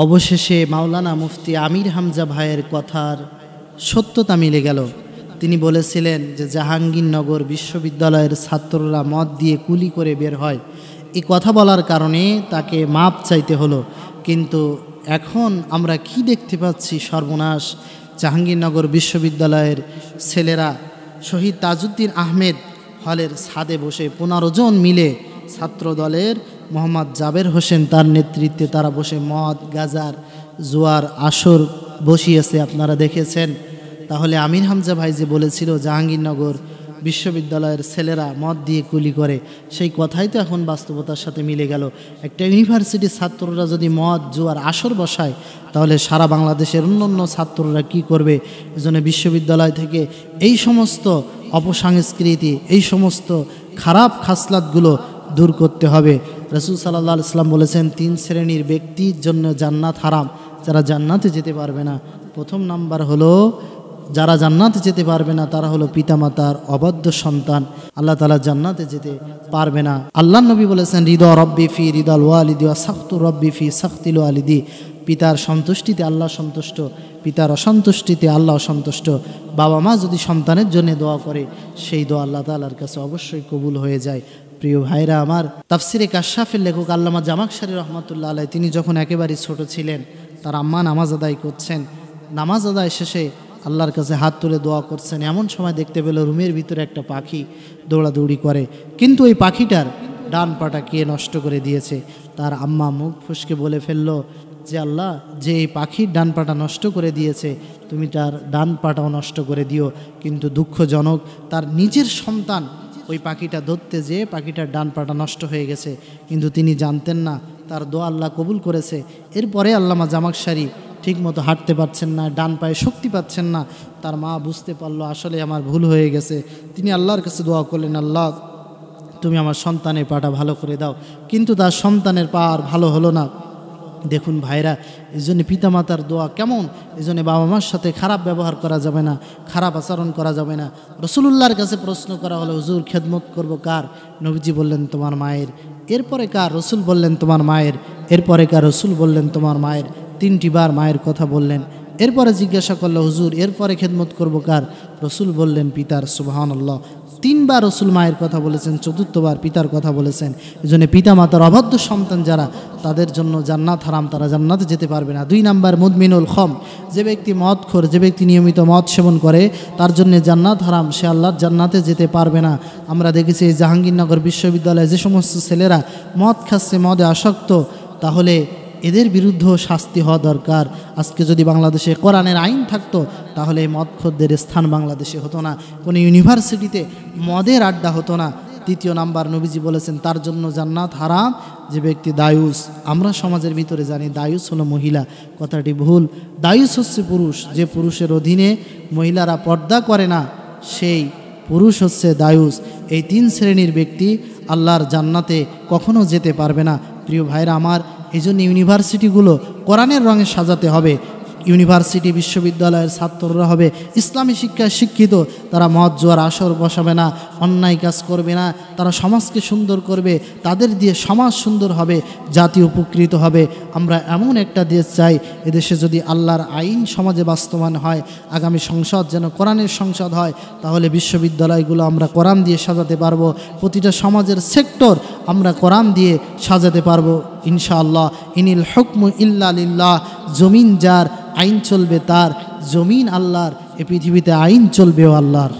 অবশেষে মাওলানা মুফতি আমির হামজা ভাইয়ের কথার সত্যতা মিলে গেল। তিনি বলেছিলেন যে জাহাঙ্গীরনগর বিশ্ববিদ্যালয়ের ছাত্ররা মদ দিয়ে কুলি করে বের হয়, এই কথা বলার কারণে তাকে মাপ চাইতে হলো। কিন্তু এখন আমরা কি দেখতে পাচ্ছি? সর্বনাশ! জাহাঙ্গীরনগর বিশ্ববিদ্যালয়ের ছেলেরা শহীদ তাজউদ্দিন আহমেদ হলের ছাদে বসে 15 জন মিলে ছাত্র দলের মোহাম্মদ জাবের হোসেন তার নেতৃত্বে তারা বসে মদ গাজার জুয়ার আসর বসিয়েছে, আপনারা দেখেছেন। তাহলে আমির হামজা ভাই যে বলেছিল জাহাঙ্গীরনগর বিশ্ববিদ্যালয়ের ছেলেরা মদ দিয়ে কুলি করে, সেই কথাই তো এখন বাস্তবতার সাথে মিলে গেল। একটা ইউনিভার্সিটির ছাত্ররা যদি মদ জুয়ার আসর বসায়, তাহলে সারা বাংলাদেশের অন্যান্য ছাত্ররা কি করবে? এজন্য বিশ্ববিদ্যালয় থেকে এই সমস্ত অপসংস্কৃতি, এই সমস্ত খারাপ খাসলাতগুলো দূর করতে হবে। রাসূল সাল্লাল্লাহু আলাইহি ওয়াসাল্লাম বলেছেন 3 শ্রেণীর ব্যক্তির জন্য জান্নাত হারাম, যারা জান্নাতে যেতে পারবে না। প্রথম নাম্বার হলো, যারা জান্নাতে যেতে পারবে না তারা হলো পিতামাতার অবাধ্য সন্তান। আল্লাহ তাআলা জান্নাতে যেতে পারবে না। আল্লাহর নবী বলেছেন রিদা রব্বি ফি রিদাল ওয়ালিদি ওয়া সাখতু রব্বি ফি সাখতিল ওয়ালিদি। পিতার সন্তুষ্টিতে আল্লাহ সন্তুষ্ট, পিতার অসন্তুষ্টিতে আল্লাহ অসন্তুষ্ট। বাবা মা যদি সন্তানের জন্য দোয়া করে, সেই দোয়া আল্লাহ তাআলার কাছে অবশ্যই কবুল হয়ে যায়। প্রিয় ভাইরা আমার, তাফসিরে কাশফের লেখক আল্লামা জামাখশারী রহমাতুল্লাহ আলাইহি তিনি যখন একেবারে ছোট ছিলেন, তার আম্মা নামাজ আদায় করছেন, নামাজ আদায় শেষে আল্লাহর কাছে হাত তুলে দোয়া করছেন। এমন সময় দেখতে পেল রুমের ভিতরে একটা পাখি দৌড়াদৌড়ি করে, কিন্তু ওই পাখিটার ডান পাটা কে নষ্ট করে দিয়েছে। তার আম্মা মুখ ফুসকে বলে ফেলল যে আল্লাহ, যে এই পাখির ডান পাটা নষ্ট করে দিয়েছে, তুমি তার ডান পাটাও নষ্ট করে দিও। কিন্তু দুঃখজনক, তার নিজের সন্তান ওই পাখিটা ধরতে যেয়ে পাখিটার ডান পাটা নষ্ট হয়ে গেছে, কিন্তু তিনি জানতেন না তার দোয়া আল্লাহ কবুল করেছে। এরপরে আল্লামা জামাখশারী ঠিকমতো হাঁটতে পারছেন না, ডান পায়ে শক্তি পাচ্ছেন না। তার মা বুঝতে পারলো আসলে আমার ভুল হয়ে গেছে। তিনি আল্লাহর কাছে দোয়া করলেন, আল্লাহ তুমি আমার সন্তানের পাটা ভালো করে দাও। কিন্তু তার সন্তানের পা আর ভালো হলো না। দেখুন ভাইরা, এই জন্য পিতামাতার দোয়া কেমন, এই জন্য বাবা মার সাথে খারাপ ব্যবহার করা যাবে না, খারাপ আচরণ করা যাবে না। রাসূলুল্লাহর কাছে প্রশ্ন করা হলো, হুজুর খেদমত করব কার? নবীজি বললেন তোমার মায়ের। এরপরে কার? রসুল বললেন তোমার মায়ের। এরপরে কার? রসুল বললেন তোমার মায়ের। 3টি বার মায়ের কথা বললেন। এরপরে জিজ্ঞাসা করলো, হুজুর এরপরে খেদমত করব কার? রসুল বললেন পিতার। সুবহানাল্লাহ, 3 বার রসুল মায়ের কথা বলেছেন, 4বার পিতার কথা বলেছেন। এই জন্য পিতা মাতার অবাধ্য সন্তান যারা, তাদের জন্য জান্নাত হারাম, তারা জান্নাতে যেতে পারবে না। 2 নাম্বার মুদমিনুল খম, যে ব্যক্তি মদখোর, যে ব্যক্তি নিয়মিত মদ সেবন করে, তার জন্য জান্নাত হারাম, সে আল্লাহর জান্নাতে যেতে পারবে না। আমরা দেখেছি এই জাহাঙ্গীরনগর বিশ্ববিদ্যালয়ে যে সমস্ত ছেলেরা মদ খাচ্ছে, মদে আসক্ত, তাহলে এদের বিরুদ্ধেও শাস্তি হওয়া দরকার। আজকে যদি বাংলাদেশে কোরআনের আইন থাকতো, তাহলে এই মদখোরদের স্থান বাংলাদেশে হতো না, কোনো ইউনিভার্সিটিতে মদের আড্ডা হতো না। 3 নাম্বার নবীজি বলেছেন তার জন্য জান্নাত হারাম যে ব্যক্তি দায়ুস। আমরা সমাজের ভিতরে জানি দায়ুস হলো মহিলা, কথাটি ভুল। দায়ুস হচ্ছে পুরুষ, যে পুরুষের অধীনে মহিলারা পর্দা করে না, সেই পুরুষ হচ্ছে দায়ুস। এই 3 শ্রেণীর ব্যক্তি আল্লাহর জান্নাতে কখনো যেতে পারবে না। প্রিয় ভাইরা আমার, এই জন্য ইউনিভার্সিটিগুলো কোরআনের রঙে সাজাতে হবে। ইউনিভার্সিটি বিশ্ববিদ্যালয়ের ছাত্ররা হবে ইসলামী শিক্ষায় শিক্ষিত, তারা মদ জুয়ার আসর বসাবে না, অন্যায় কাজ করবে না, তারা সমাজকে সুন্দর করবে, তাদের দিয়ে সমাজ সুন্দর হবে, জাতি উপকৃত হবে। আমরা এমন একটা দেশ চাই, এদেশে যদি আল্লাহর আইন সমাজে বাস্তবায়ন হয়, আগামী সংসদ যেন কোরআনের সংসদ হয়, তাহলে বিশ্ববিদ্যালয়গুলো আমরা কোরআন দিয়ে সাজাতে পারবো। প্রতিটা সমাজের সেক্টর আমরা কোরআন দিয়ে সাজাতে পারবো ইনশাআল্লাহ। ইনিল হুকমু ইল্লা লিল্লাহ, জমিন যার, আইন চলবে তার। জমিন আল্লাহর, এ পৃথিবীতে আইন চলবেও আল্লাহর।